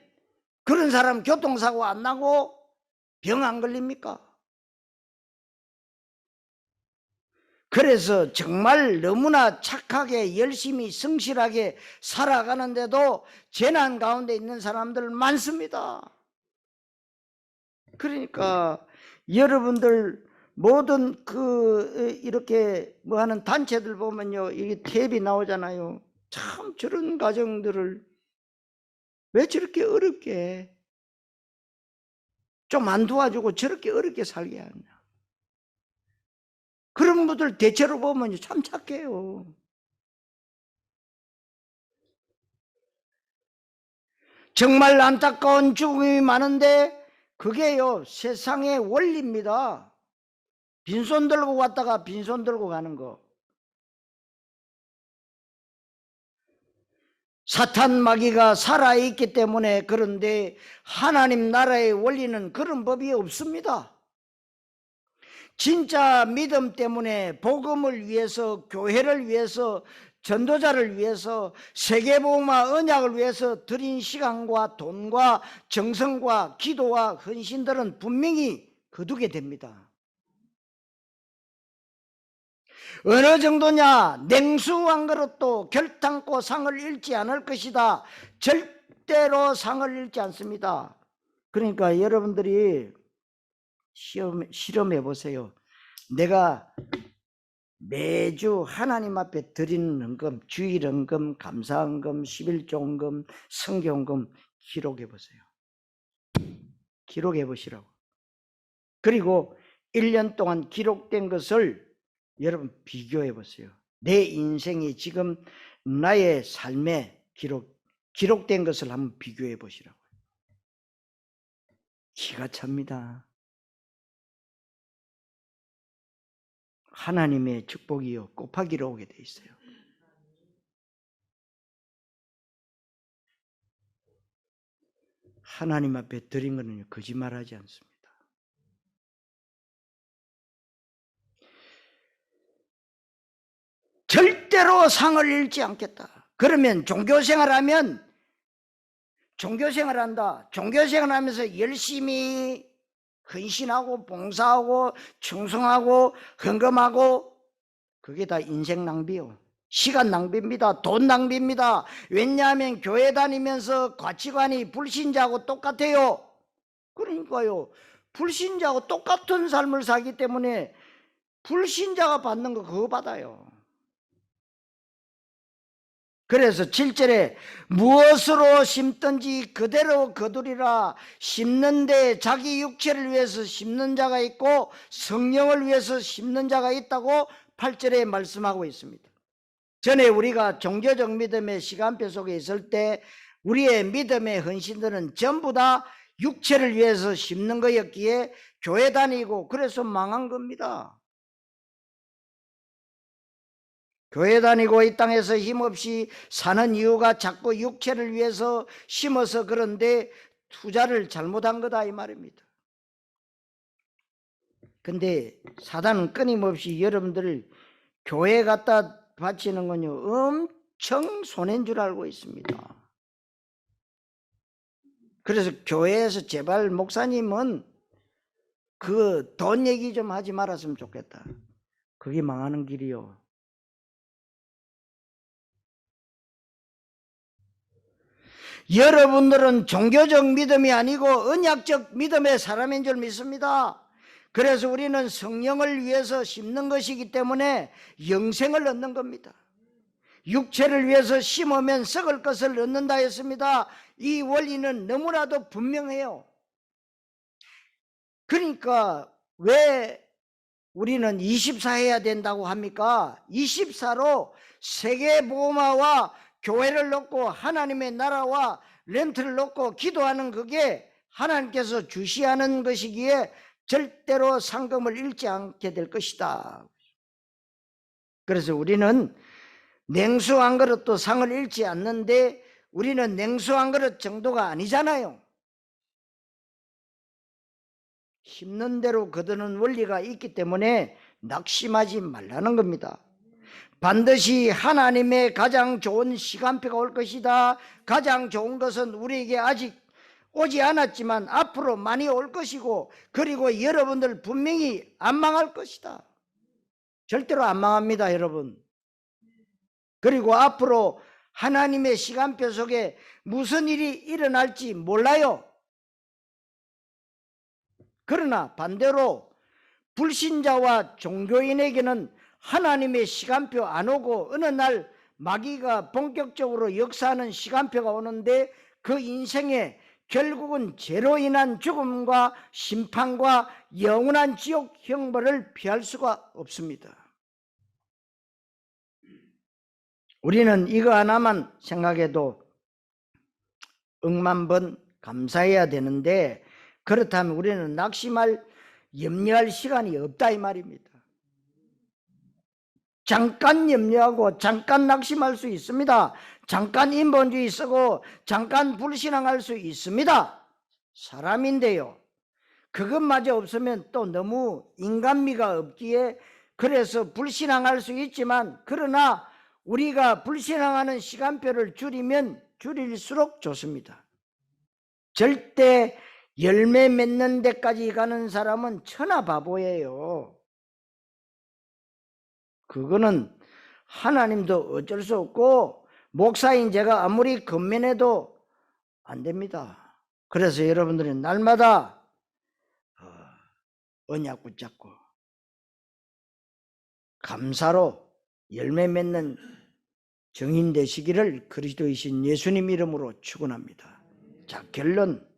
그런 사람 교통사고 안 나고 병 안 걸립니까? 그래서 정말 너무나 착하게 열심히 성실하게 살아가는데도 재난 가운데 있는 사람들 많습니다. 그러니까 여러분들 모든 이렇게 뭐 하는 단체들 보면요, 이게 탭이 나오잖아요. 참 저런 가정들을 왜 저렇게 어렵게 좀 안 도와주고 저렇게 어렵게 살게 하냐. 그런 분들 대체로 보면 참 착해요. 정말 안타까운 죽음이 많은데 그게요, 세상의 원리입니다. 빈손 들고 왔다가 빈손 들고 가는 거. 사탄 마귀가 살아있기 때문에 그런데 하나님 나라의 원리는 그런 법이 없습니다. 진짜 믿음 때문에 복음을 위해서, 교회를 위해서, 전도자를 위해서, 세계복음화 언약을 위해서 드린 시간과 돈과 정성과 기도와 헌신들은 분명히 거두게 됩니다. 어느 정도냐? 냉수 한 그릇도 결탄코 상을 잃지 않을 것이다. 절대로 상을 잃지 않습니다. 그러니까 여러분들이 실험해 보세요. 내가 매주 하나님 앞에 드리는 헌금, 주일 헌금, 감사 헌금, 11조 헌금, 성경 헌금 기록해 보세요. 기록해 보시라고. 그리고 1년 동안 기록된 것을 여러분 비교해 보세요. 내 인생이 지금 나의 삶에 기록된 것을 한번 비교해 보시라고. 기가 찹니다. 하나님의 축복이요, 곱하기로 오게 돼 있어요. 하나님 앞에 드린 것은 거짓말하지 않습니다. 절대로 상을 잃지 않겠다. 그러면 종교생활하면 종교생활한다. 종교생활하면서 열심히 헌신하고 봉사하고 충성하고 헌금하고 그게 다 인생 낭비요. 시간 낭비입니다. 돈 낭비입니다. 왜냐하면 교회 다니면서 가치관이 불신자하고 똑같아요. 그러니까요, 불신자하고 똑같은 삶을 살기 때문에 불신자가 받는 거 그거 받아요. 그래서 7절에 무엇으로 심든지 그대로 거두리라. 심는데 자기 육체를 위해서 심는 자가 있고 성령을 위해서 심는 자가 있다고 8절에 말씀하고 있습니다. 전에 우리가 종교적 믿음의 시간표 속에 있을 때 우리의 믿음의 헌신들은 전부 다 육체를 위해서 심는 거였기에 교회 다니고 그래서 망한 겁니다. 교회 다니고 이 땅에서 힘없이 사는 이유가 자꾸 육체를 위해서 심어서 그런데 투자를 잘못한 거다 이 말입니다. 근데 사단은 끊임없이 여러분들을 교회에 갖다 바치는 건요 엄청 손해인 줄 알고 있습니다. 그래서 교회에서 제발 목사님은 그 돈 얘기 좀 하지 말았으면 좋겠다. 그게 망하는 길이요. 여러분들은 종교적 믿음이 아니고 언약적 믿음의 사람인 줄 믿습니다. 그래서 우리는 성령을 위해서 심는 것이기 때문에 영생을 얻는 겁니다. 육체를 위해서 심으면 썩을 것을 얻는다 했습니다. 이 원리는 너무나도 분명해요. 그러니까 왜 우리는 24 해야 된다고 합니까? 24로 세계복음화와 교회를 놓고 하나님의 나라와 렌트를 놓고 기도하는 그게 하나님께서 주시하는 것이기에 절대로 상금을 잃지 않게 될 것이다. 그래서 우리는 냉수 한 그릇도 상을 잃지 않는데 우리는 냉수 한 그릇 정도가 아니잖아요. 힘는 대로 거두는 원리가 있기 때문에 낙심하지 말라는 겁니다. 반드시 하나님의 가장 좋은 시간표가 올 것이다. 가장 좋은 것은 우리에게 아직 오지 않았지만 앞으로 많이 올 것이고, 그리고 여러분들 분명히 안 망할 것이다. 절대로 안 망합니다, 여러분. 그리고 앞으로 하나님의 시간표 속에 무슨 일이 일어날지 몰라요. 그러나 반대로 불신자와 종교인에게는 하나님의 시간표 안 오고 어느 날 마귀가 본격적으로 역사하는 시간표가 오는데 그 인생에 결국은 죄로 인한 죽음과 심판과 영원한 지옥 형벌을 피할 수가 없습니다. 우리는 이거 하나만 생각해도 억만 번 감사해야 되는데, 그렇다면 우리는 낙심할 염려할 시간이 없다 이 말입니다. 잠깐 염려하고 잠깐 낙심할 수 있습니다. 잠깐 인본주의 쓰고 잠깐 불신앙할 수 있습니다. 사람인데요. 그것마저 없으면 또 너무 인간미가 없기에 그래서 불신앙할 수 있지만, 그러나 우리가 불신앙하는 시간표를 줄이면 줄일수록 좋습니다. 절대 열매 맺는 데까지 가는 사람은 천하 바보예요. 그거는 하나님도 어쩔 수 없고 목사인 제가 아무리 건면해도 안 됩니다. 그래서 여러분들은 날마다 언약 붙잡고 감사로 열매 맺는 증인 되시기를 그리스도이신 예수님 이름으로 축원합니다. 자, 결론.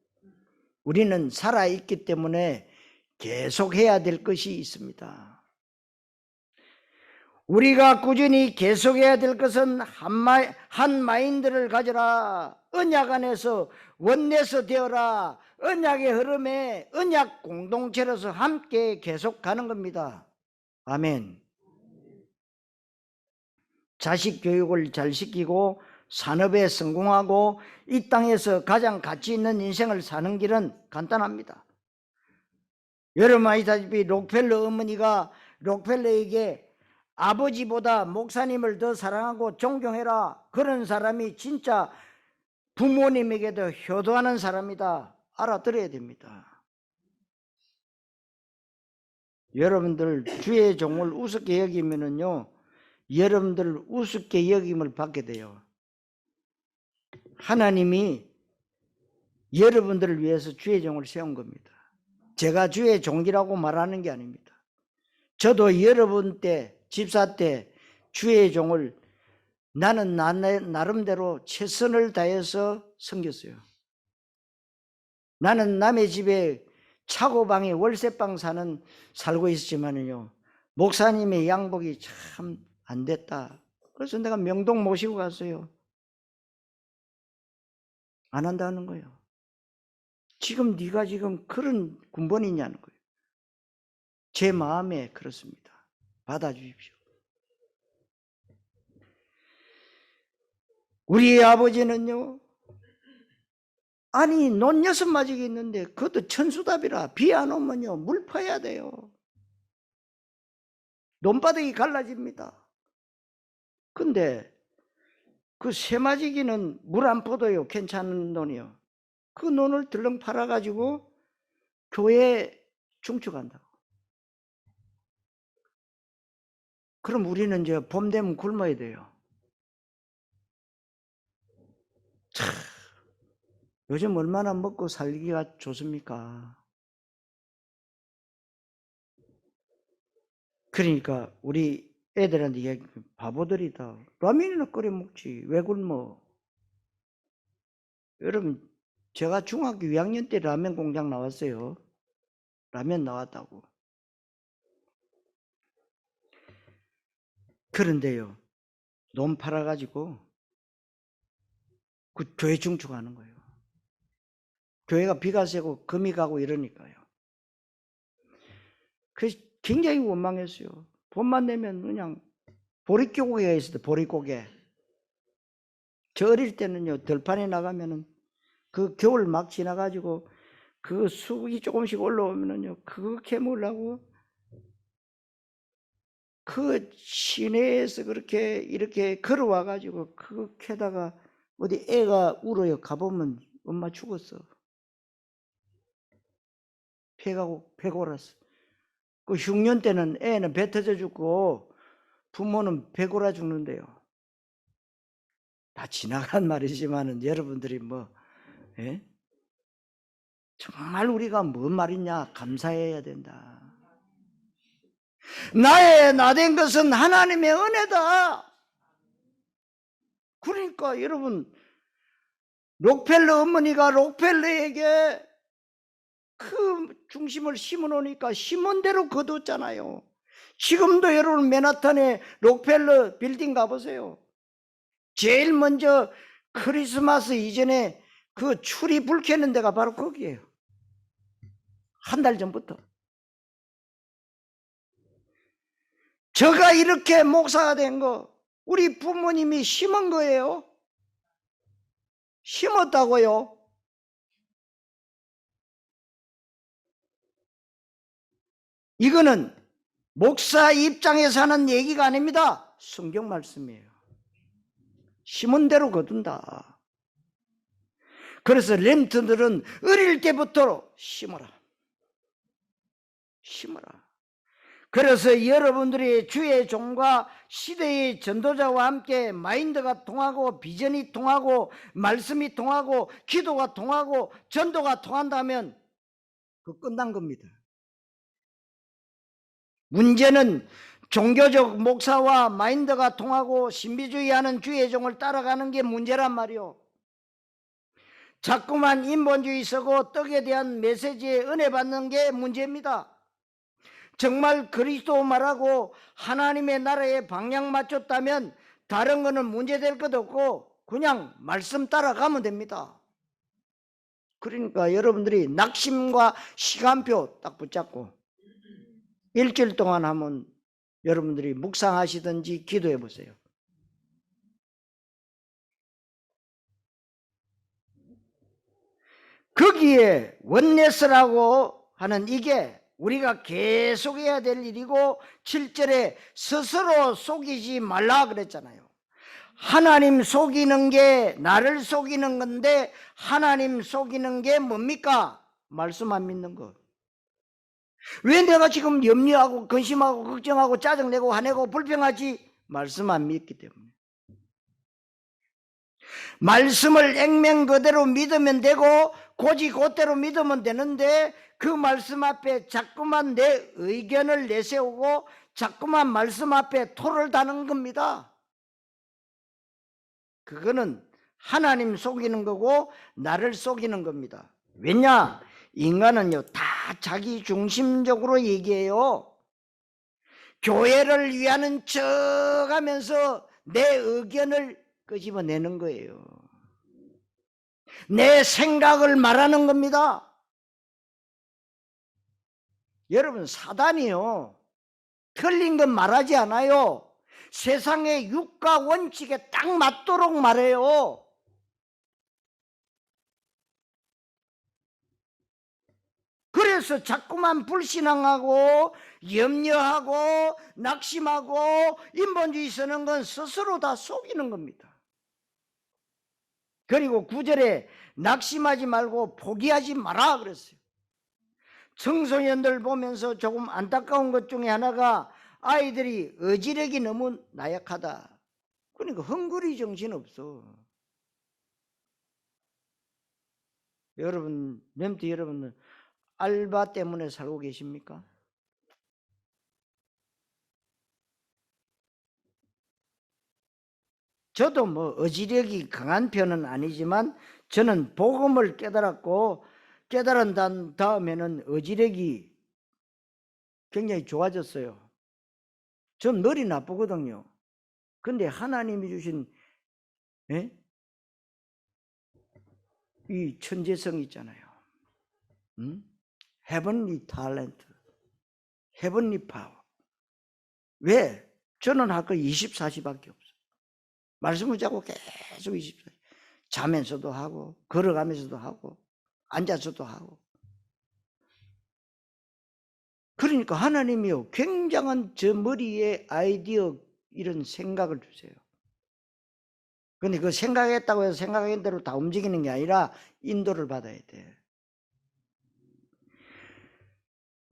우리는 살아있기 때문에 계속해야 될 것이 있습니다. 우리가 꾸준히 계속해야 될 것은 한 마인드를 가져라. 언약 안에서 원내서 되어라. 언약의 흐름에 언약 공동체로서 함께 계속 가는 겁니다. 아멘. 자식 교육을 잘 시키고 산업에 성공하고 이 땅에서 가장 가치 있는 인생을 사는 길은 간단합니다. 여러분 아시다시피 록펠러 어머니가 록펠러에게 아버지보다 목사님을 더 사랑하고 존경해라. 그런 사람이 진짜 부모님에게도 효도하는 사람이다. 알아들어야 됩니다. 여러분들 주의 종을 우습게 여기면은요, 여러분들 우습게 여김을 받게 돼요. 하나님이 여러분들을 위해서 주의 종을 세운 겁니다. 제가 주의 종이라고 말하는 게 아닙니다. 저도 여러분 때, 집사 때 주의 종을 나는 나름대로 최선을 다해서 섬겼어요. 나는 남의 집에 차고방에 월세방 살고 있었지만요, 목사님의 양복이 참 안 됐다. 그래서 내가 명동 모시고 갔어요. 안 한다는 거예요. 지금 네가 지금 그런 군번이냐는 거예요. 제 마음에 그렇습니다. 받아주십시오. 우리 아버지는요, 아니 논 6마디가 있는데 그것도 천수답이라 비 안 오면요 물 퍼야 돼요. 논바닥이 갈라집니다. 근데 그 3마디기는 물 안 퍼도요 괜찮은 논이요. 그 논을 들렁 팔아가지고 교회에 중축한다고. 그럼 우리는 이제 봄 되면 굶어야 돼요. 참, 요즘 얼마나 먹고 살기가 좋습니까? 그러니까 우리 애들한테 얘기, 바보들이다. 라면이나 끓여 먹지 왜 굶어? 여러분, 제가 중학교 2학년 때 라면 공장 나왔어요. 라면 나왔다고. 그런데요, 논 팔아가지고 그 교회 중축하는 거예요. 교회가 비가 새고 금이 가고 이러니까요. 그래서 굉장히 원망했어요. 돈만 내면 그냥 보릿고개가 있어도 보릿고개. 저 어릴 때는요, 들판에 나가면은 그 겨울 막 지나가지고 그 수국이 조금씩 올라오면은요, 그거 캐먹으려고 그 시내에서 그렇게 이렇게 걸어와가지고 그거 캐다가 어디 애가 울어요. 가보면 엄마 죽었어. 배 골았어. 그 흉년 때는 애는 배 터져 죽고 부모는 배 골아 죽는데요. 다 지나간 말이지만은 여러분들이 뭐, 예? 정말 우리가 뭔 말이냐 감사해야 된다. 나의 나된 것은 하나님의 은혜다. 그러니까 여러분, 록펠러 어머니가 록펠러에게 그 중심을 심어 놓으니까 심은 대로 거뒀잖아요. 지금도 여러분 맨하탄에 록펠러 빌딩 가보세요. 제일 먼저 크리스마스 이전에 그 추리 불 켜는 데가 바로 거기에요. 한 달 전부터. 저가 이렇게 목사가 된 거 우리 부모님이 심은 거예요. 심었다고요. 이거는 목사 입장에서 하는 얘기가 아닙니다. 성경 말씀이에요. 심은 대로 거둔다. 그래서 렘트들은 어릴 때부터 심어라. 심어라. 그래서 여러분들이 주의 종과 시대의 전도자와 함께 마인드가 통하고 비전이 통하고 말씀이 통하고 기도가 통하고 전도가 통한다면 그 끝난 겁니다. 문제는 종교적 목사와 마인드가 통하고 신비주의하는 주의 종을 따라가는 게 문제란 말이요. 자꾸만 인본주의 쓰고 떡에 대한 메시지에 은혜 받는 게 문제입니다. 정말 그리스도 말하고 하나님의 나라에 방향 맞췄다면 다른 거는 문제될 것 없고 그냥 말씀 따라가면 됩니다. 그러니까 여러분들이 낙심과 시간표 딱 붙잡고 일주일 동안 하면 여러분들이 묵상하시든지 기도해 보세요. 거기에 원네스라고 하는 이게 우리가 계속 해야 될 일이고 7절에 스스로 속이지 말라 그랬잖아요. 하나님 속이는 게 나를 속이는 건데 하나님 속이는 게 뭡니까? 말씀 안 믿는 것. 왜 내가 지금 염려하고 근심하고 걱정하고 짜증내고 화내고 불평하지? 말씀 안 믿기 때문에. 말씀을 액면 그대로 믿으면 되고 고지 곧대로 믿으면 되는데 그 말씀 앞에 자꾸만 내 의견을 내세우고 자꾸만 말씀 앞에 토를 다는 겁니다. 그거는 하나님 속이는 거고 나를 속이는 겁니다. 왜냐? 인간은요 다 자기 중심적으로 얘기해요. 교회를 위하는 척 하면서 내 의견을 끄집어내는 거예요. 내 생각을 말하는 겁니다. 여러분 사단이요 틀린 건 말하지 않아요. 세상의 육가 원칙에 딱 맞도록 말해요. 그래서 자꾸만 불신앙하고 염려하고 낙심하고 인본주의 쓰는 건 스스로 다 속이는 겁니다. 그리고 9절에 낙심하지 말고 포기하지 마라 그랬어요. 청소년들 보면서 조금 안타까운 것 중에 하나가 아이들이 의지력이 너무 나약하다. 그러니까 헝그리 정신 없어. 여러분, 렘트 여러분은 알바 때문에 살고 계십니까? 저도 뭐 의지력이 강한 편은 아니지만 저는 복음을 깨달았고 깨달은 다음에는 의지력이 굉장히 좋아졌어요. 전 머리 나쁘거든요. 근데 하나님이 주신 이 천재성 있잖아요. heavenly talent, heavenly power. 왜? 저는 할 거 24시밖에 없어요. 말씀을 자고 계속 24시. 자면서도 하고, 걸어가면서도 하고, 앉아서도 하고. 그러니까 하나님이요, 굉장한 저 머리에 아이디어, 이런 생각을 주세요. 근데 그 생각했다고 해서 생각한 대로 다 움직이는 게 아니라 인도를 받아야 돼.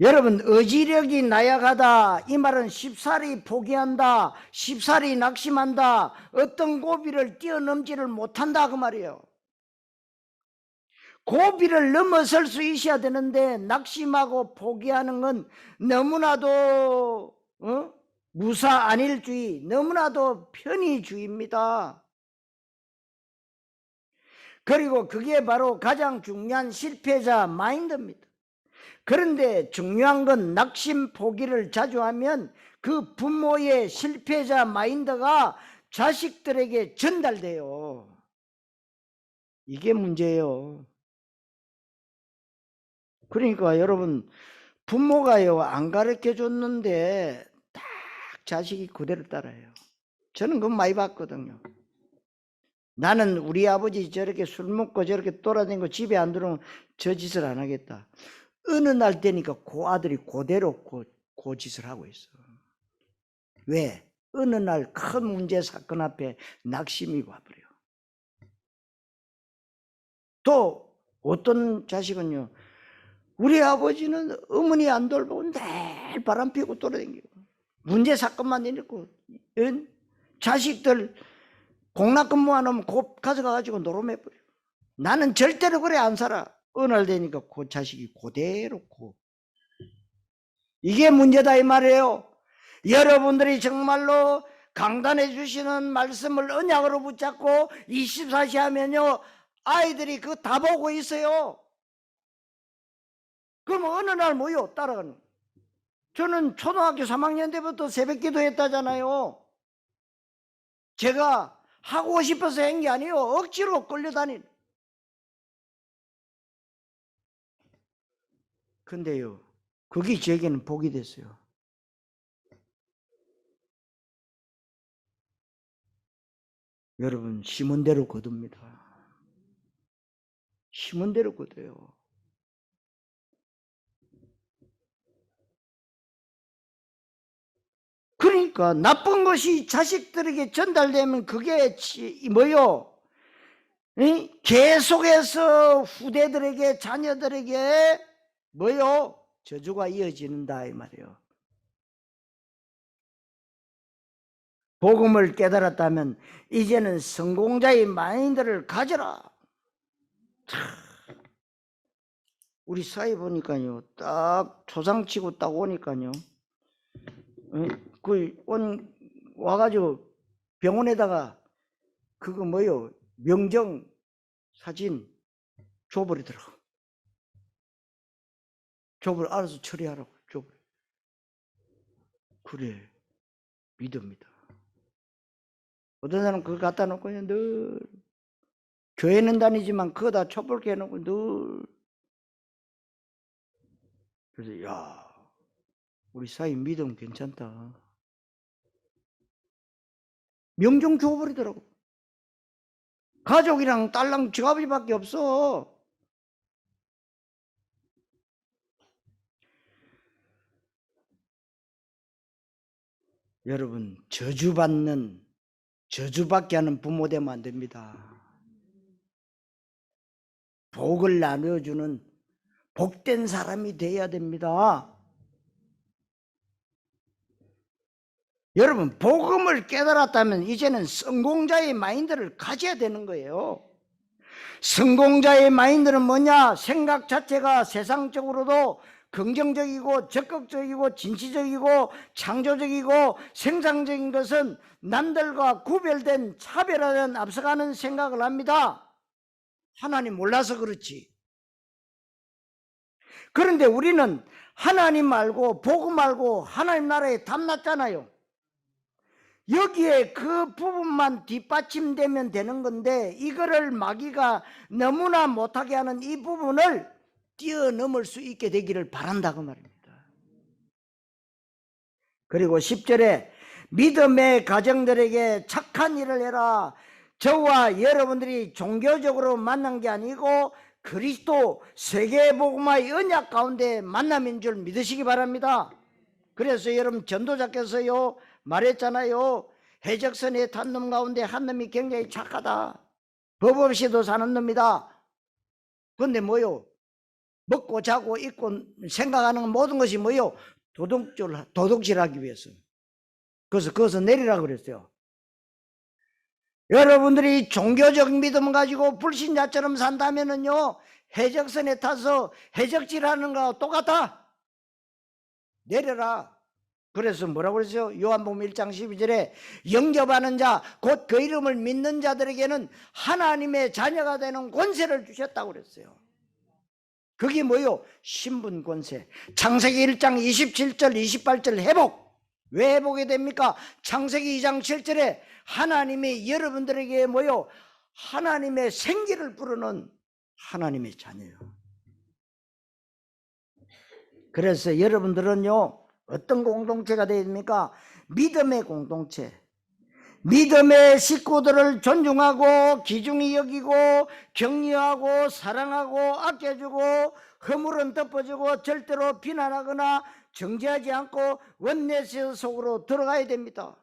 여러분, 의지력이 나약하다, 이 말은 쉽사리 포기한다, 쉽사리 낙심한다, 어떤 고비를 뛰어넘지를 못한다 그 말이에요. 고비를 넘어설 수 있어야 되는데 낙심하고 포기하는 건 너무나도 무사안일주의, 너무나도 편의주의입니다. 그리고 그게 바로 가장 중요한 실패자 마인드입니다. 그런데 중요한 건 낙심 포기를 자주 하면 그 부모의 실패자 마인드가 자식들에게 전달돼요. 이게 문제예요. 그러니까 여러분, 부모가요 안 가르쳐 줬는데 딱 자식이 그대로 따라해요. 저는 그거 많이 봤거든요. 나는 우리 아버지 저렇게 술 먹고 저렇게 돌아다니고 집에 안 들어오면 저 짓을 안 하겠다. 어느 날 되니까 그 아들이 그대로 그 짓을 하고 있어. 왜? 어느 날 큰 문제 사건 앞에 낙심이 와버려. 또 어떤 자식은요, 우리 아버지는 어머니 안 돌보고 늘 바람 피우고 돌아다니고 문제 사건만 일으키고 자식들 공락근무 안 하면 곧 가져가가지고 노름해버려. 나는 절대로 그래 안 살아. 어느 날 되니까 그 자식이 그대로 이게 문제다 이 말이에요. 여러분들이 정말로 강단해 주시는 말씀을 언약으로 붙잡고 24시 하면요 아이들이 그거 다 보고 있어요. 그럼 어느 날 뭐요? 따라가는. 저는 초등학교 3학년 때부터 새벽기도 했다잖아요. 제가 하고 싶어서 한 게 아니에요. 억지로 끌려다닌. 근데요, 그게 제게는 복이 됐어요. 여러분, 심은 대로 거둡니다. 심은 대로 거둬요. 그러니까 나쁜 것이 자식들에게 전달되면 그게 뭐요? 계속해서 후대들에게, 자녀들에게 뭐요? 저주가 이어지는다 이 말이에요. 복음을 깨달았다면 이제는 성공자의 마인드를 가져라. 우리 사회 보니까요, 딱 초상치고 딱 오니까요, 와가지고 병원에다가 그거 뭐요? 명정 사진 줘버리더라고. 줘버려, 알아서 처리하라고 줘버려. 그래, 믿습니다. 어떤 사람은 그거 갖다 놓고 늘 교회는 다니지만 그거 다 촛불 깨놓고 늘. 그래서 야, 우리 사이 믿음 괜찮다. 명정 줘버리더라고. 가족이랑 딸랑 저아버지밖에 없어. 여러분, 저주받게 하는 부모 되면 안 됩니다. 복을 나누어주는 복된 사람이 되어야 됩니다. 여러분, 복음을 깨달았다면 이제는 성공자의 마인드를 가져야 되는 거예요. 성공자의 마인드는 뭐냐? 생각 자체가 세상적으로도 긍정적이고 적극적이고 진취적이고 창조적이고 생산적인 것은 남들과 구별된 차별화된 앞서가는 생각을 합니다. 하나님 몰라서 그렇지. 그런데 우리는 하나님 알고 복음 알고 하나님 나라에 탐났잖아요. 여기에 그 부분만 뒷받침되면 되는 건데 이거를 마귀가 너무나 못하게 하는 이 부분을 뛰어넘을 수 있게 되기를 바란다고 말입니다. 그리고 10절에 믿음의 가정들에게 착한 일을 해라. 저와 여러분들이 종교적으로 만난 게 아니고 그리스도 세계복음화의 언약 가운데 만남인 줄 믿으시기 바랍니다. 그래서 여러분 전도자께서요 말했잖아요. 해적선에 탄 놈 가운데 한 놈이 굉장히 착하다. 법 없이도 사는 놈이다. 그런데 뭐요? 먹고 자고 입고 생각하는 모든 것이 뭐요? 도둑질하기 위해서. 그래서 거기서 내리라고 그랬어요. 여러분들이 종교적 믿음 가지고 불신자처럼 산다면은요 해적선에 타서 해적질하는 거와 똑같아. 내려라. 그래서 뭐라고 그랬어요? 요한복음 1장 12절에 영접하는 자 곧 그 이름을 믿는 자들에게는 하나님의 자녀가 되는 권세를 주셨다고 그랬어요. 그게 뭐요? 신분 권세. 창세기 1장 27절 28절 회복. 왜 회복이 됩니까? 창세기 2장 7절에 하나님이 여러분들에게 뭐요? 하나님의 생기를 부르는 하나님의 자녀예요. 그래서 여러분들은요 어떤 공동체가 되야 됩니까? 믿음의 공동체. 믿음의 식구들을 존중하고 귀중히 여기고 격려하고 사랑하고 아껴주고 허물은 덮어주고 절대로 비난하거나 정죄하지 않고 원내스 속으로 들어가야 됩니다.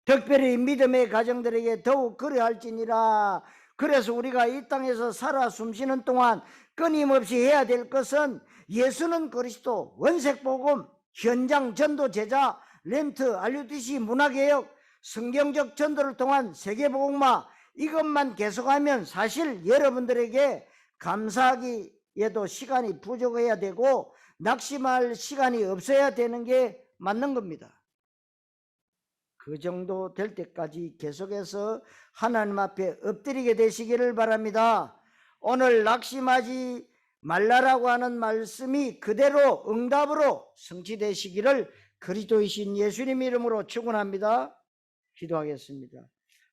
특별히 믿음의 가정들에게 더욱 그래할지니라. 그래서 우리가 이 땅에서 살아 숨쉬는 동안 끊임없이 해야 될 것은 예수는 그리스도, 원색복음, 현장 전도 제자, 렌트, RUTC 문화개혁, 성경적 전도를 통한 세계복음화, 이것만 계속하면 사실 여러분들에게 감사하기에도 시간이 부족해야 되고 낙심할 시간이 없어야 되는 게 맞는 겁니다. 그 정도 될 때까지 계속해서 하나님 앞에 엎드리게 되시기를 바랍니다. 오늘 낙심하지 말라라고 하는 말씀이 그대로 응답으로 성취되시기를 그리스도이신 예수님 이름으로 축원합니다. 기도하겠습니다.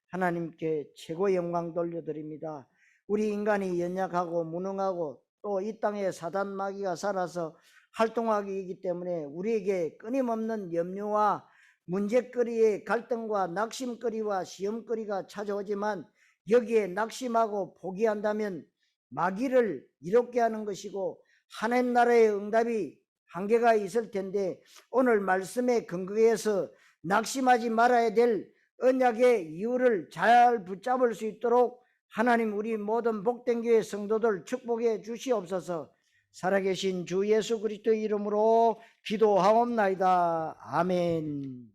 하나님께 최고의 영광 돌려드립니다. 우리 인간이 연약하고 무능하고 또 이 땅에 사단 마귀가 살아서 활동하기 때문에 우리에게 끊임없는 염려와 문제거리의 갈등과 낙심거리와 시험거리가 찾아오지만 여기에 낙심하고 포기한다면 마귀를 이롭게 하는 것이고 하나님 나라의 응답이 한계가 있을 텐데 오늘 말씀에 근거해서 낙심하지 말아야 될 언약의 이유를 잘 붙잡을 수 있도록 하나님 우리 모든 복된 교회 성도들 축복해 주시옵소서. 살아계신 주 예수 그리스도의 이름으로 기도하옵나이다. 아멘.